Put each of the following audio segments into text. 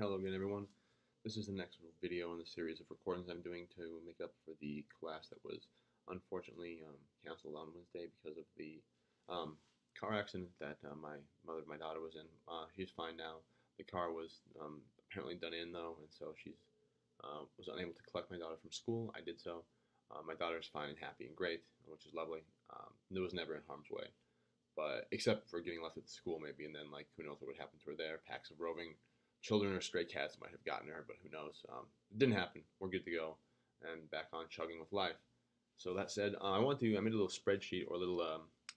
Hello again, everyone. This is the next video in the series of recordings I'm doing to make up for the class that was unfortunately canceled on Wednesday because of the um, car accident that my daughter was in. She's fine now. The car was apparently done in though, and so she's was unable to collect my daughter from school. I did so. My daughter is fine and happy and great, which is lovely. There was never in harm's way, but except for getting left at the school maybe, and then like who knows what would happen to her there. Packs of roving children or stray cats might have gotten her, but who knows? It didn't happen. We're good to go and back on chugging with life. So that said, I made a little spreadsheet or a little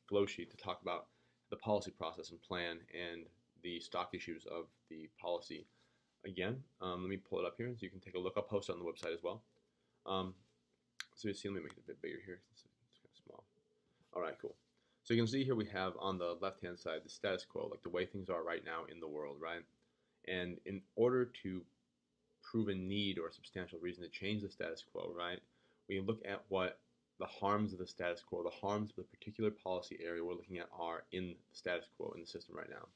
flow sheet to talk about the policy process and plan and the stock issues of the policy. Again, let me pull it up here so you can take a look. I'll post it on the website as well. So you see, let me make it a bit bigger here. It's kind of small. All right, cool. So you can see here we have on the left-hand side the status quo, like the way things are right now in the world, right? And in order to prove a need or a substantial reason to change the status quo, right, we look at what the harms of the status quo, the harms of the particular policy area we're looking at are in the status quo in the system right now.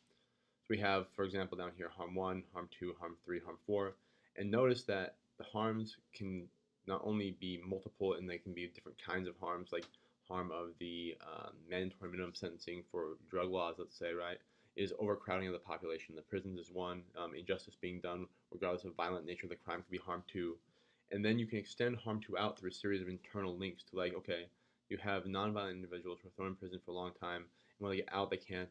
So we have, for example, down here, harm 1, harm 2, harm 3, harm 4. And notice that the harms can not only be multiple and they can be different kinds of harms, like harm of the mandatory minimum sentencing for drug laws, let's say, right, is overcrowding of the population. The prisons is one, injustice being done regardless of violent nature of the crime could be harm 2. And then you can extend harm 2 out through a series of internal links to like, okay, you have nonviolent individuals who are thrown in prison for a long time, and when they get out, they can't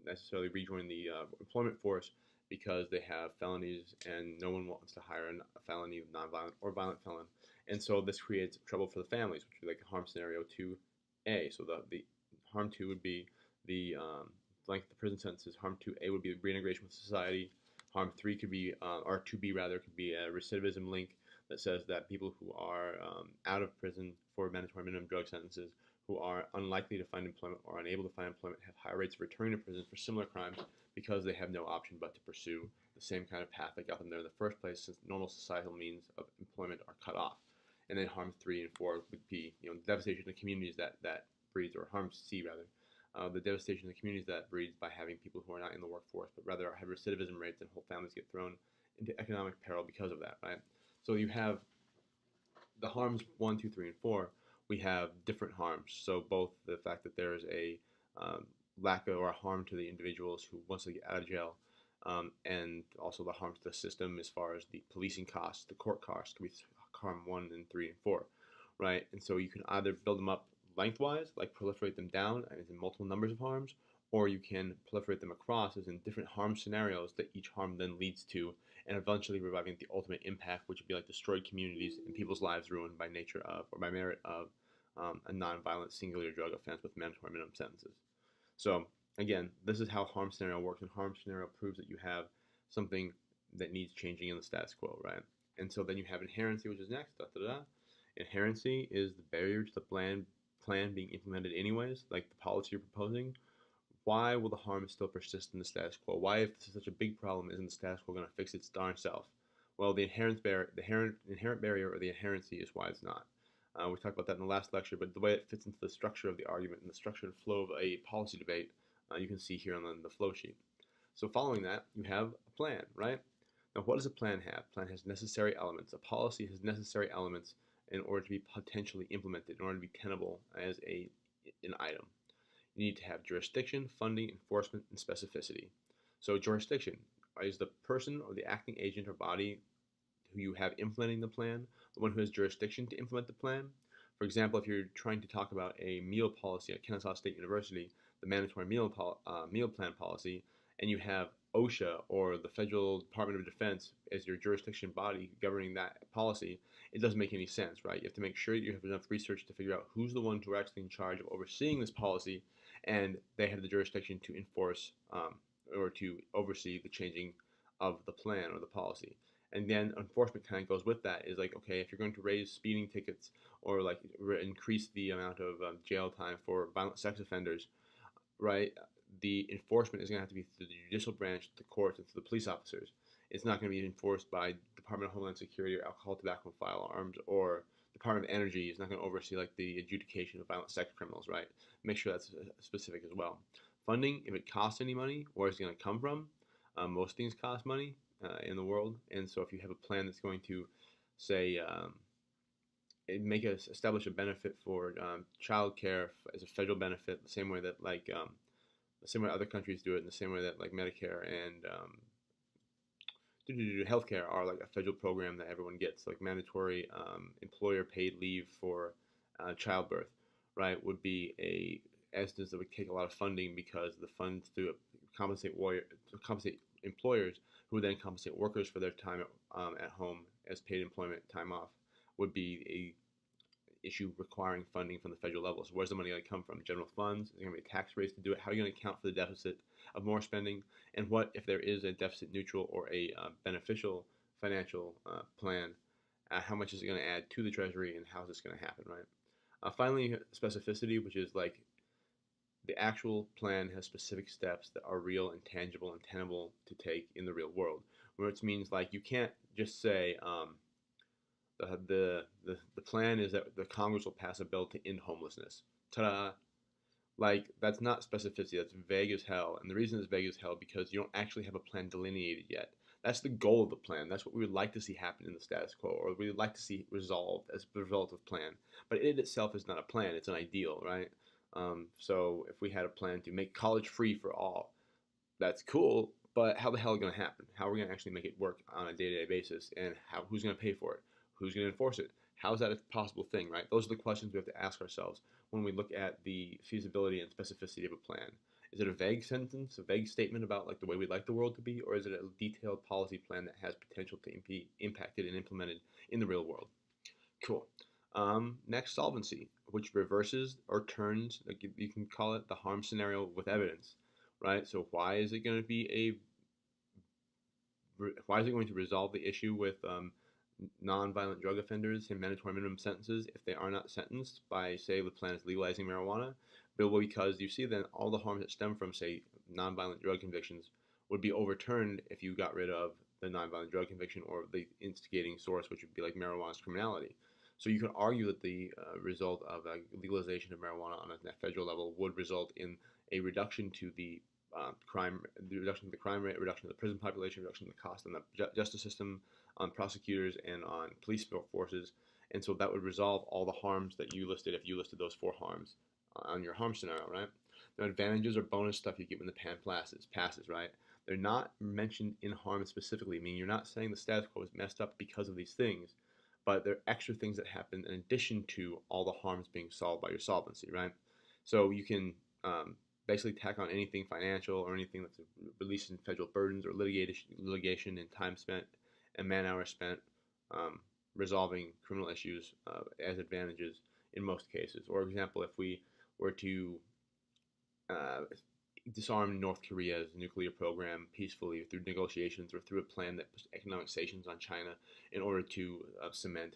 necessarily rejoin the employment force because they have felonies and no one wants to hire a felony, nonviolent or violent felon. And so this creates trouble for the families, which would be like harm scenario 2A. So the harm 2 would be the length of the prison sentences. Harm 2A would be reintegration with society. Harm 3 could be, or 2B rather, could be a recidivism link that says that people who are out of prison for mandatory minimum drug sentences who are unlikely to find employment or unable to find employment have higher rates of returning to prison for similar crimes because they have no option but to pursue the same kind of path that got them there in the first place, since normal societal means of employment are cut off. And then harm 3 and 4 would be, devastation to communities that breeds, or harm C rather, the devastation of the communities that breeds by having people who are not in the workforce, but rather have recidivism rates and whole families get thrown into economic peril because of that, right? So you have the harms 1, 2, 3, and 4. We have different harms. So both the fact that there is a lack of or harm to the individuals who once they get out of jail, and also the harm to the system as far as the policing costs, the court costs, could be harm 1 and 3 and 4, right? And so you can either build them up lengthwise, like proliferate them down as in multiple numbers of harms, or you can proliferate them across as in different harm scenarios that each harm then leads to, and eventually reviving the ultimate impact, which would be like destroyed communities and people's lives ruined by nature of or by merit of a nonviolent singular drug offense with mandatory minimum sentences. So again, this is how harm scenario works, and harm scenario proves that you have something that needs changing in the status quo, right? And so then you have inherency, which is next. Da, da, da. Inherency is the barrier to the plan being implemented anyways, like the policy you're proposing. Why will the harm still persist in the status quo? Why, if this is such a big problem, isn't the status quo going to fix its darn self? Well, the inherent barrier or the inherency is why it's not. We talked about that in the last lecture, but the way it fits into the structure of the argument and the structure and flow of a policy debate, you can see here on the flow sheet. So following that, you have a plan, right? Now, what does a plan have? A plan has necessary elements. A policy has necessary elements in order to be potentially implemented, in order to be tenable as an item. You need to have jurisdiction, funding, enforcement, and specificity. So jurisdiction is the person or the acting agent or body who you have implementing the plan, the one who has jurisdiction to implement the plan. For example, if you're trying to talk about a meal policy at Kennesaw State University, the mandatory meal plan policy, and you have OSHA or the Federal Department of Defense as your jurisdiction body governing that policy, it doesn't make any sense, right? You have to make sure that you have enough research to figure out who's the ones who are actually in charge of overseeing this policy, and they have the jurisdiction to enforce or to oversee the changing of the plan or the policy. And then enforcement kind of goes with that, is like, okay, if you're going to raise speeding tickets or like increase the amount of jail time for violent sex offenders, right, the enforcement is going to have to be through the judicial branch, the courts, and through the police officers. It's not going to be enforced by Department of Homeland Security or alcohol, tobacco, and firearms, or Department of Energy is not going to oversee like the adjudication of violent sex criminals, right? Make sure that's specific as well. Funding, if it costs any money, where is it going to come from? Most things cost money. in the world. And so if you have a plan that's going to, say, establish a benefit for child care as a federal benefit, the same way that the same way other countries do it, in the same way that like Medicare and healthcare are like a federal program that everyone gets, like mandatory employer paid leave for childbirth, right? Would be a instance that would take a lot of funding, because the funds to compensate employers, who would then compensate workers for their time at home as paid employment time off, would be a issue requiring funding from the federal level. So where's the money going to come from? General funds? Is there going to be a tax raise to do it? How are you going to account for the deficit of more spending? And what if there is a deficit neutral or a beneficial financial plan? How much is it going to add to the treasury, and how is this going to happen, right? Finally, specificity, which is like the actual plan has specific steps that are real and tangible and tenable to take in the real world. Which means like you can't just say the plan is that the Congress will pass a bill to end homelessness. Ta-da! Like, that's not specificity. That's vague as hell. And the reason it's vague as hell because you don't actually have a plan delineated yet. That's the goal of the plan. That's what we would like to see happen in the status quo, or we would like to see resolved as a result of plan. But it itself is not a plan. It's an ideal, right? So if we had a plan to make college free for all, that's cool. But how the hell is it going to happen? How are we going to actually make it work on a day-to-day basis? And who's going to pay for it? Who's going to enforce it? How is that a possible thing, right? Those are the questions we have to ask ourselves when we look at the feasibility and specificity of a plan. Is it a vague sentence, a vague statement about like the way we'd like the world to be, or is it a detailed policy plan that has potential to be impacted and implemented in the real world? Cool. Next, solvency, which reverses or turns, like you can call it the harm scenario with evidence, right? So why is it going to resolve the issue with non-violent drug offenders and mandatory minimum sentences if they are not sentenced by, say, the plan is legalizing marijuana? But because you see then all the harms that stem from, say, non-violent drug convictions would be overturned if you got rid of the non-violent drug conviction or the instigating source, which would be like marijuana's criminality. So you could argue that the result of legalization of marijuana on a federal level would result in a reduction to the reduction of the crime rate, reduction of the prison population, reduction of the cost on the justice system, on prosecutors, and on police forces. And so that would resolve all the harms that you listed if you listed those 4 harms on your harm scenario, right? The advantages or bonus stuff you get when the plan passes, right? They're not mentioned in harm specifically. I mean, you're not saying the status quo is messed up because of these things, but they're extra things that happen in addition to all the harms being solved by your solvency, right? So you can basically tack on anything financial or anything that's releasing federal burdens or litigation and time spent and man hours spent resolving criminal issues as advantages in most cases. For example, if we were to disarm North Korea's nuclear program peacefully through negotiations or through a plan that puts economic sanctions on China in order to cement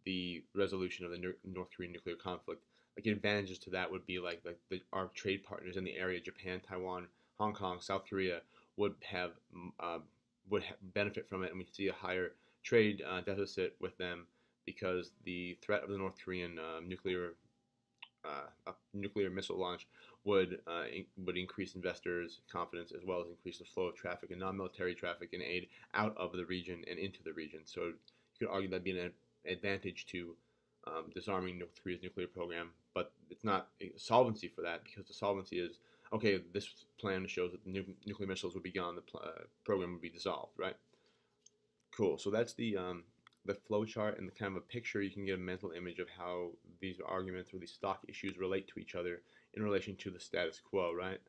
the resolution of the North Korean nuclear conflict, like advantages to that would be like our trade partners in the area, Japan, Taiwan, Hong Kong, South Korea, would benefit from it, and we see a higher trade deficit with them because the threat of the North Korean nuclear missile launch would increase investors' confidence, as well as increase the flow of traffic and non-military traffic and aid out of the region and into the region. So you could argue that'd be an advantage to disarming North Korea's nuclear program, but it's not a solvency for that, because the solvency is, okay, this plan shows that the nuclear missiles would be gone, the program would be dissolved, right? Cool. So that's the flow chart and the kind of a picture. You can get a mental image of how these arguments or these stock issues relate to each other in relation to the status quo, right?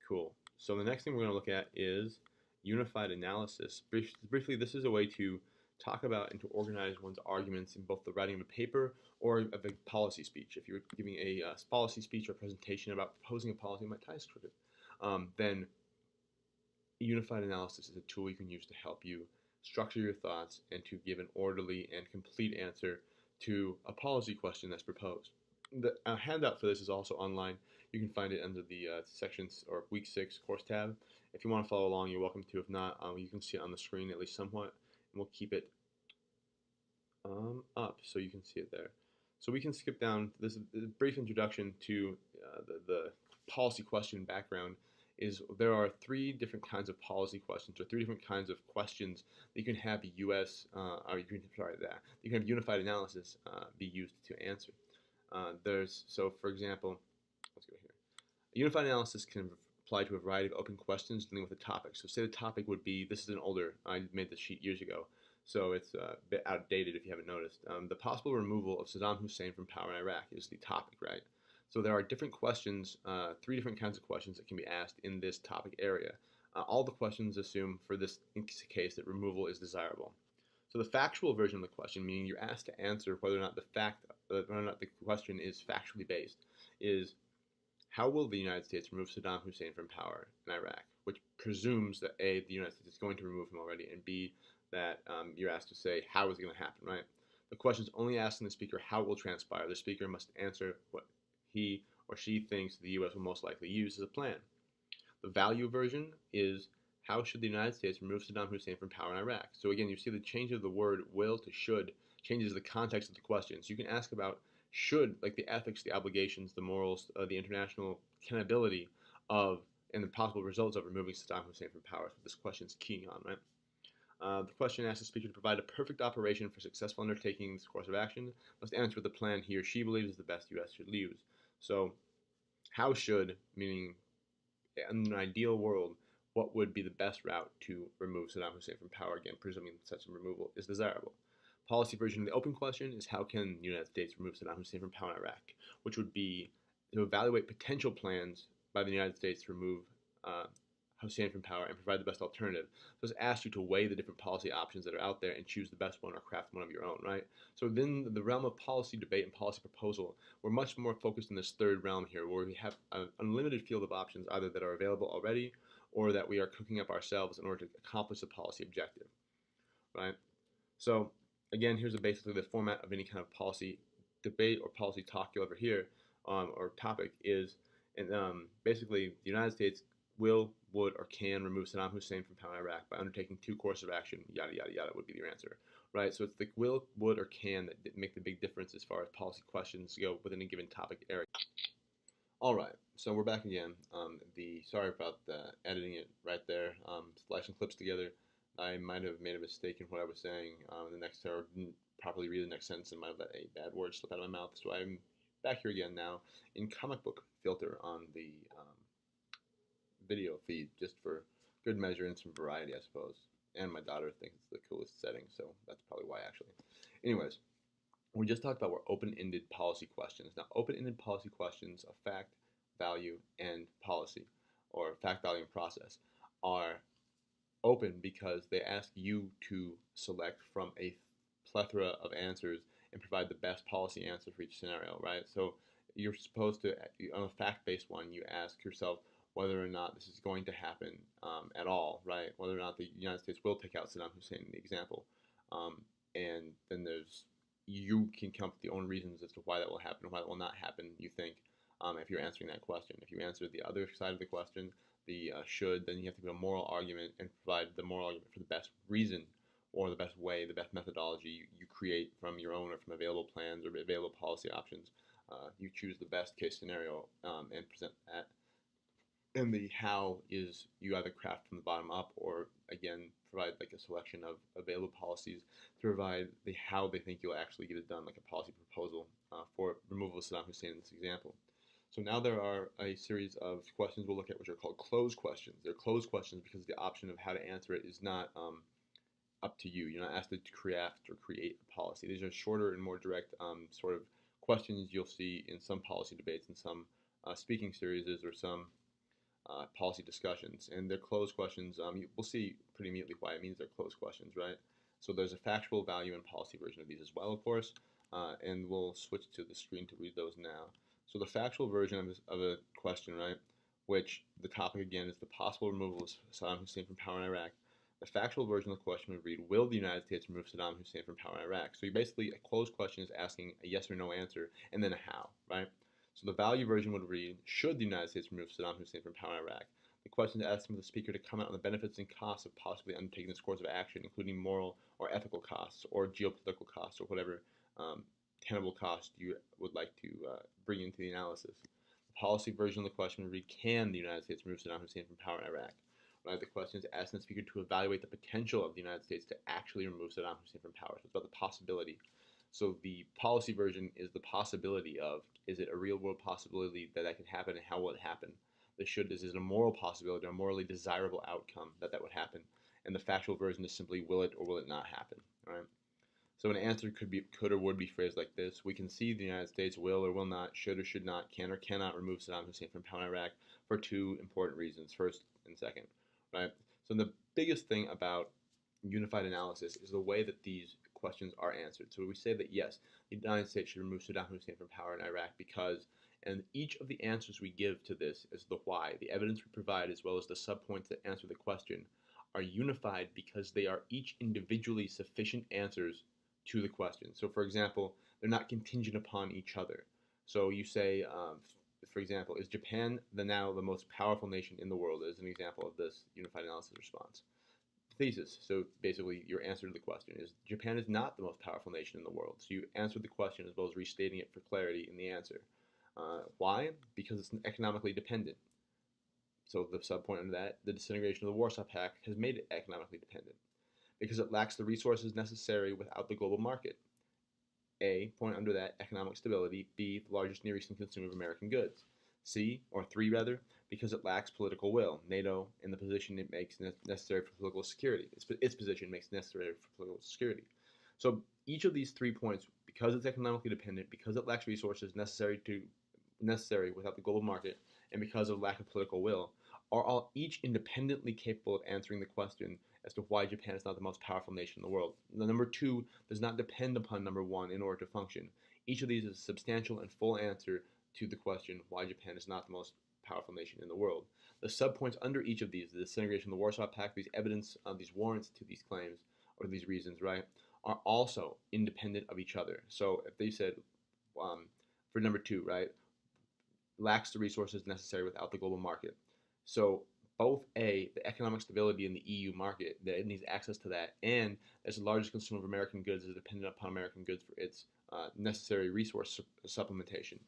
Cool. So the next thing we're going to look at is unified analysis. Briefly, this is a way to talk about and to organize one's arguments in both the writing of a paper or of a policy speech. If you're giving a policy speech or presentation about proposing a policy, my tie is crooked, then unified analysis is a tool you can use to help you structure your thoughts and to give an orderly and complete answer to a policy question that's proposed. The handout for this is also online. You can find it under the sections or week 6 course tab. If you want to follow along, you're welcome to. If not, you can see it on the screen at least somewhat, and we'll keep it up so you can see it there. So we can skip down. This is a brief introduction to the policy question background is there are three different kinds of policy questions, or three different kinds of questions that you can have U.S. Or you can you can have unified analysis be used to answer. For example, let's go here. A unified analysis can apply to a variety of open questions dealing with a topic. So say the topic would be, this is an older, I made this sheet years ago, so it's a bit outdated if you haven't noticed. The possible removal of Saddam Hussein from power in Iraq is the topic, right? So there are different questions, three different kinds of questions that can be asked in this topic area. All the questions assume, for this case, that removal is desirable. So the factual version of the question, meaning you're asked to answer whether or not the question is factually based, is how will the United States remove Saddam Hussein from power in Iraq? Which presumes that A, the United States is going to remove him already, and B, that you're asked to say how is it going to happen, right? The question is only asking the speaker how it will transpire. The speaker must answer what he or she thinks the U.S. will most likely use as a plan. The value version is how should the United States remove Saddam Hussein from power in Iraq? So again, you see the change of the word will to should changes the context of the question. So you can ask about should, like the ethics, the obligations, the morals, the international tenability of, and the possible results of removing Saddam Hussein from power. So this question is keying on, right? The question asks the speaker to provide a perfect operation for successful undertaking this course of action, must answer with the plan he or she believes is the best U.S. should use. So, how should, meaning in an ideal world, what would be the best route to remove Saddam Hussein from power, again, presuming such a removal is desirable. Policy version of the open question is how can the United States remove Saddam Hussein from power in Iraq, which would be to evaluate potential plans by the United States to remove Hussein from power and provide the best alternative. So it's asked you to weigh the different policy options that are out there and choose the best one or craft one of your own, right? So within the realm of policy debate and policy proposal, we're much more focused in this third realm here, where we have an unlimited field of options, either that are available already or that we are cooking up ourselves in order to accomplish a policy objective, right? So again, here's basically the format of any kind of policy debate or policy talk you'll ever hear, or topic is, and basically the United States will, would, or can remove Saddam Hussein from power in Iraq by undertaking two courses of action, yada, yada, yada would be your answer, right? So it's the will, would, or can that make the big difference as far as policy questions go within a given topic area. All right, so we're back again. Sorry about editing it right there, slashing clips together. I might have made a mistake in what I was saying the next, or didn't properly read the next sentence and might have let a bad word slip out of my mouth. So I'm back here again now in comic book filter on the video feed, just for good measure and some variety, I suppose. And my daughter thinks it's the coolest setting, so that's probably why, actually. Anyways, we just talked about were open-ended policy questions. Now, open-ended policy questions of fact, value, and policy, or fact, value, and process, are open because they ask you to select from a plethora of answers and provide the best policy answer for each scenario, right? So you're supposed to, on a fact-based one, you ask yourself whether or not this is going to happen at all, right? Whether or not the United States will take out Saddam Hussein in the example. And then you can come up with your own reasons as to why that will happen and why that will not happen, you think, if you're answering that question. If you answer the other side of the question, the should, then you have to give a moral argument and provide the moral argument for the best reason or the best way, the best methodology you create from your own or from available plans or available policy options. You choose the best case scenario and present that. And the how is you either craft from the bottom up or, again, provide like a selection of available policies to provide the how they think you'll actually get it done, like a policy proposal for removal of Saddam Hussein in this example. So now there are a series of questions we'll look at which are called closed questions. They're closed questions because the option of how to answer it is not up to you. You're not asked to craft or create a policy. These are shorter and more direct sort of questions you'll see in some policy debates and some speaking series or some policy discussions, and they're closed questions. We'll see pretty immediately why it means they're closed questions, right? So there's a factual value and policy version of these as well, of course, and we'll switch to the screen to read those now. So the factual version of a question, right, which the topic again is the possible removal of Saddam Hussein from power in Iraq. The factual version of the question would read, will the United States remove Saddam Hussein from power in Iraq? So you basically, a closed question is asking a yes or no answer, and then a how, right? So the value version would read, should the United States remove Saddam Hussein from power in Iraq? The question is asking the speaker to comment on the benefits and costs of possibly undertaking this course of action, including moral or ethical costs or geopolitical costs or whatever tenable cost you would like to bring into the analysis. The policy version of the question would read, can the United States remove Saddam Hussein from power in Iraq? Right? The question is asking the speaker to evaluate the potential of the United States to actually remove Saddam Hussein from power. So it's about the possibility. So the policy version is the possibility of, is it a real world possibility that could happen, and how will it happen? The should is it a moral possibility or a morally desirable outcome that would happen? And the factual version is simply, will it or will it not happen? All right. So an answer could or would be phrased like this: we can see the United States will or will not, should or should not, can or cannot remove Saddam Hussein from power in Iraq for two important reasons, first and second. Right. So the biggest thing about unified analysis is the way that these questions are answered. So we say that yes, the United States should remove Saddam Hussein from power in Iraq because, and each of the answers we give to this is the why. The evidence we provide, as well as the subpoints that answer the question, are unified because they are each individually sufficient answers to the question. So for example, they're not contingent upon each other. So you say, for example, is Japan now the most powerful nation in the world? As an example of this unified analysis response. Thesis. So basically your answer to the question is Japan is not the most powerful nation in the world. So you answered the question as well as restating it for clarity in the answer. Why? Because it's economically dependent. So the subpoint under that, the disintegration of the Warsaw Pact has made it economically dependent. Because it lacks the resources necessary without the global market. A, point under that, economic stability. B, the largest Near Eastern consumer of American goods. C, or 3 rather, because it lacks political will. NATO, in the position it makes necessary for political security. Its position makes necessary for political security. So each of these 3 points, because it's economically dependent, because it lacks resources necessary without the global market, and because of lack of political will, are all each independently capable of answering the question as to why Japan is not the most powerful nation in the world. The number 2 does not depend upon number 1 in order to function. Each of these is a substantial and full answer to the question why Japan is not the most powerful nation in the world. The subpoints under each of these, the disintegration of the Warsaw Pact, these evidence of these warrants to these claims or these reasons, right, are also independent of each other. So if they said, for number 2, right, lacks the resources necessary without the global market. So both A, the economic stability in the EU market, that it needs access to that, and as the largest consumer of American goods is dependent upon American goods for its necessary resource supplementation.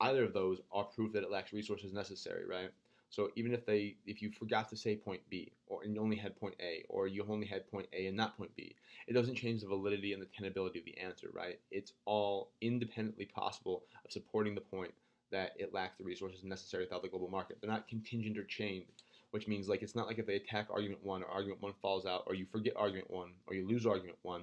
Either of those are proof that it lacks resources necessary, right? So even if you forgot to say point B, and you only had point A, or you only had point A and not point B, it doesn't change the validity and the tenability of the answer, right? It's all independently possible of supporting the point that it lacks the resources necessary without the global market. They're not contingent or chained, which means like it's not like if they attack argument 1 or argument 1 falls out, or you forget argument 1 or you lose argument 1,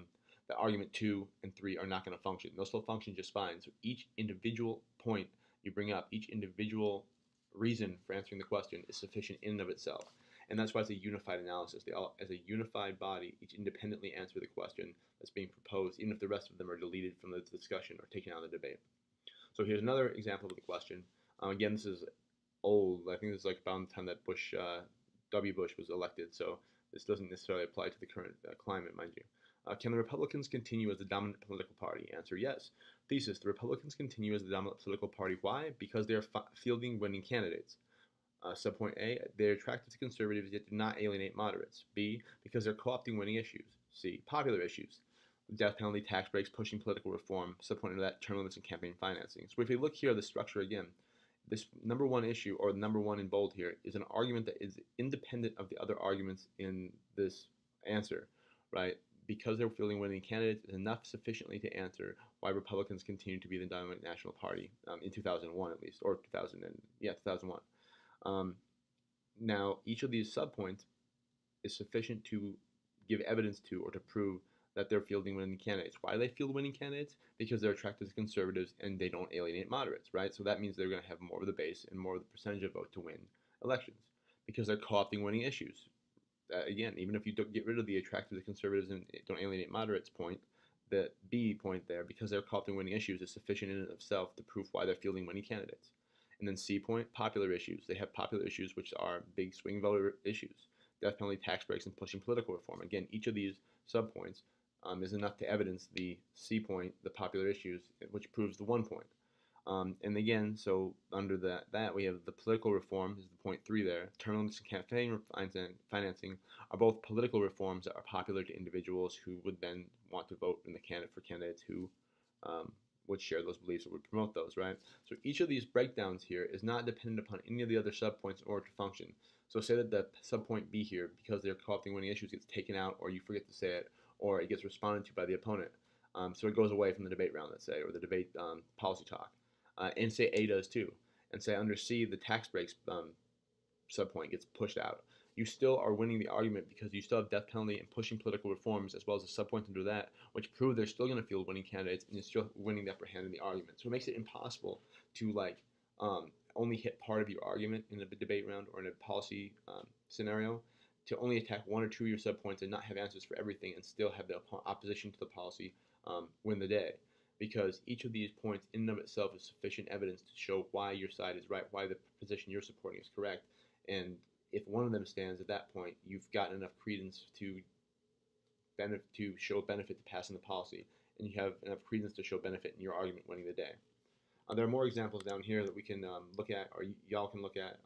the argument 2 and 3 are not going to function. They'll still function just fine. So each individual point you bring up, each individual reason for answering the question is sufficient in and of itself. And that's why it's a unified analysis. They all, as a unified body, each independently answer the question that's being proposed, even if the rest of them are deleted from the discussion or taken out of the debate. So here's another example of the question. Again, this is old. I think this is like about the time that W. Bush was elected, so this doesn't necessarily apply to the current climate, mind you. Can the Republicans continue as the dominant political party? Answer, yes. Thesis, the Republicans continue as the dominant political party. Why? Because they are fielding winning candidates. Subpoint A, they're attractive to conservatives yet do not alienate moderates. B, because they're co-opting winning issues. C, popular issues. Death penalty, tax breaks, pushing political reform. Subpoint into that, term limits and campaign financing. So if you look here at the structure again, this number 1 issue, or number 1 in bold here, is an argument that is independent of the other arguments in this answer, right? Because they're fielding winning candidates is enough sufficiently to answer why Republicans continue to be the dominant national party in 2001 at least, or 2001. Now, each of these subpoints is sufficient to give evidence to or to prove that they're fielding winning candidates. Why do they field winning candidates? Because they're attracted to conservatives and they don't alienate moderates, right? So that means they're going to have more of the base and more of the percentage of vote to win elections because they're co-opting winning issues. Again, even if you don't get rid of the attracted to conservatives and don't alienate moderates point, the B point there, because they're co-opting winning issues, is sufficient in and of itself to prove why they're fielding winning candidates. And then C point, popular issues. They have popular issues which are big swing voter issues. Death penalty, tax breaks, and pushing political reform. Again, each of these subpoints is enough to evidence the C point, the popular issues, which proves the 1 point. And again, so under that we have the political reform is the point 3 there. Term limits and campaign financing are both political reforms that are popular to individuals who would then want to vote in the candidate for candidates who would share those beliefs or would promote those, right? So each of these breakdowns here is not dependent upon any of the other subpoints in order to function. So say that the subpoint B here, because they're co-opting winning issues, gets taken out, or you forget to say it, or it gets responded to by the opponent. So it goes away from the debate round, let's say, or the debate policy talk. And say A does too. And say under C, the tax breaks subpoint gets pushed out. You still are winning the argument because you still have death penalty and pushing political reforms as well as the subpoints under that, which prove they're still going to field winning candidates and you're still winning the upper hand in the argument. So it makes it impossible to only hit part of your argument in a debate round or in a policy scenario, to only attack one or two of your subpoints and not have answers for everything and still have the opposition to the policy win the day. Because each of these points in and of itself is sufficient evidence to show why your side is right, why the position you're supporting is correct. And if one of them stands at that point, you've got enough credence to show benefit to passing the policy, and you have enough credence to show benefit in your argument winning the day. There are more examples down here that we can look at, or y'all can look at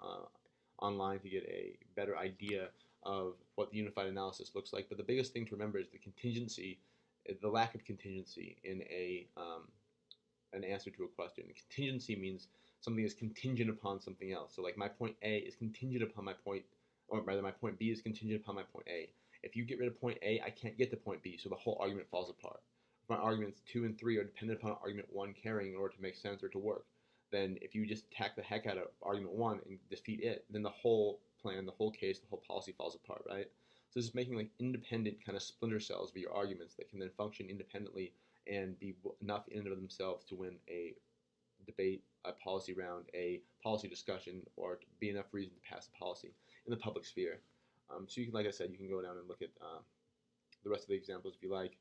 online to get a better idea of what the unified analysis looks like. But the biggest thing to remember is the contingency, the lack of contingency in an answer to a question. Contingency means something is contingent upon something else. So like my point A is contingent upon my point, or rather my point B is contingent upon my point A. If you get rid of point A, I can't get to point B, so the whole argument falls apart. If my arguments 2 and 3 are dependent upon argument 1 carrying in order to make sense or to work, then if you just attack the heck out of argument 1 and defeat it, then the whole plan, the whole case, the whole policy falls apart, right? So this is making like independent kind of splinter cells of your arguments that can then function independently and be enough in and of themselves to win a debate, a policy round, a policy discussion, or to be enough reason to pass a policy in the public sphere. So you can, like I said, you can go down and look at the rest of the examples if you like.